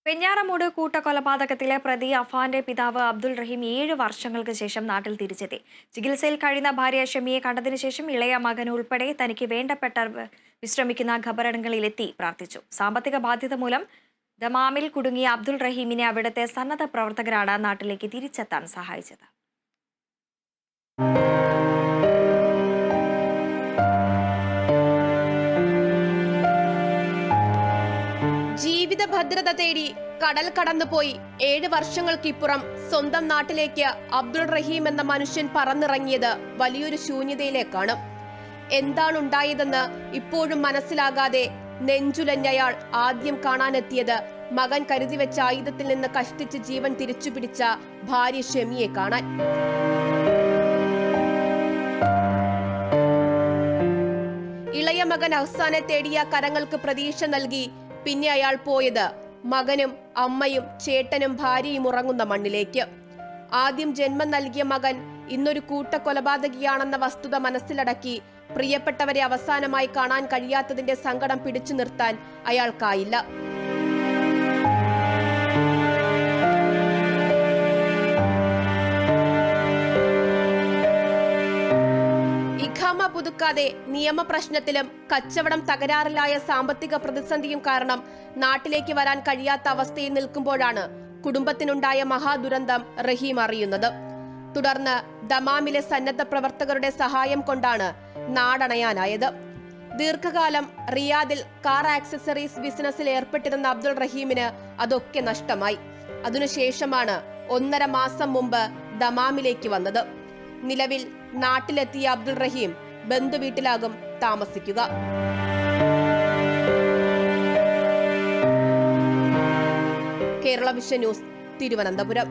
വെഞ്ഞാറമൂട് കൂട്ടക്കൊലപാതകത്തിലെ പ്രതി അഫാന്റെ പിതാവ് അബ്ദുൾ റഹീം 7 വർഷങ്ങൾക്ക് ശേഷം നാട്ടിൽ തിരിച്ചെത്തി. ചികിത്സയിൽ കഴിയുന്ന ഭാര്യ ഷമിയെ കണ്ടതിനു ശേഷം ഇളയ മകൻ ഉൾപ്പെടെ തനിക്ക് വേണ്ടപ്പെട്ടവർ വിശ്രമിക്കുന്ന ഖബറടങ്ങളിലെത്തി പ്രാർത്ഥിച്ചു. സാമ്പത്തിക ബാധ്യത മൂലം ദമാമിൽ കുടുങ്ങിയ അബ്ദുൾ റഹീമിനെ അവിടുത്തെ സന്നദ്ധ പ്രവർത്തകരാണ് നാട്ടിലേക്ക് തിരിച്ചെത്താൻ സഹായിച്ചത്. ജീവിത ഭദ്രത തേടി കടൽ കടന്നുപോയി 7 വർഷങ്ങൾക്കിപ്പുറം സ്വന്തം നാട്ടിലേക്ക് അബ്ദുൾ റഹീം എന്ന മനുഷ്യൻ പറന്നിറങ്ങിയത് വലിയൊരു ശൂന്യതയിലേക്കാണ്. എന്താണുണ്ടായതെന്ന് ഇപ്പോഴും മനസ്സിലാകാതെ നെഞ്ചുലഞ്ഞയാൾ ആദ്യം കാണാനെത്തിയത് മകൻ കരുതിവെച്ച ആയുധത്തിൽ നിന്ന് കഷ്ടിച്ച് ജീവൻ തിരിച്ചുപിടിച്ച ഭാര്യ ഷമിയെ കാണാൻ. ഇളയ മകൻ അഹ്സാനെ തേടിയ കരങ്ങൾക്ക് പ്രതീക്ഷ നൽകി പിന്നെ അയാൾ പോയത് മകനും അമ്മയും ചേട്ടനും ഭാര്യയും ഉറങ്ങുന്ന മണ്ണിലേക്ക്. ആദ്യം ജന്മം നൽകിയ മകൻ ഇന്നൊരു കൂട്ടക്കൊലപാതകിയാണെന്ന വസ്തുത മനസ്സിലടക്കി പ്രിയപ്പെട്ടവരെ അവസാനമായി കാണാൻ കഴിയാത്തതിന്റെ സങ്കടം പിടിച്ചു നിർത്താൻ അയാൾക്കായില്ല. ഇഖാമ പുതുക്കാതെ നിയമപ്രശ്നത്തിലും കച്ചവടം തകരാറിലായ സാമ്പത്തിക പ്രതിസന്ധിയും കാരണം നാട്ടിലേക്ക് വരാൻ കഴിയാത്ത അവസ്ഥയിൽ നിൽക്കുമ്പോഴാണ് കുടുംബത്തിനുണ്ടായ മഹാദുരന്തം റഹീം അറിയുന്നത്. തുടർന്ന് ദമാമിലെ സന്നദ്ധ പ്രവർത്തകരുടെ സഹായം കൊണ്ടാണ് നാടണയാനായത്. ദീർഘകാലം റിയാദിൽ കാർ ആക്സസറീസ് ബിസിനസ്സിൽ ഏർപ്പെട്ടിരുന്ന അബ്ദുൾ റഹീമിന് അതൊക്കെ നഷ്ടമായി. അതിനുശേഷമാണ് 1.5 മാസം മുമ്പ് ദമാമിലേക്ക് വന്നത്. നിലവിൽ നാട്ടിലെത്തിയ അബ്ദുൾ റഹീം ബന്ധുവീട്ടിലാകും താമസിക്കുക. Kerala vision news, Thiruvananthapuram.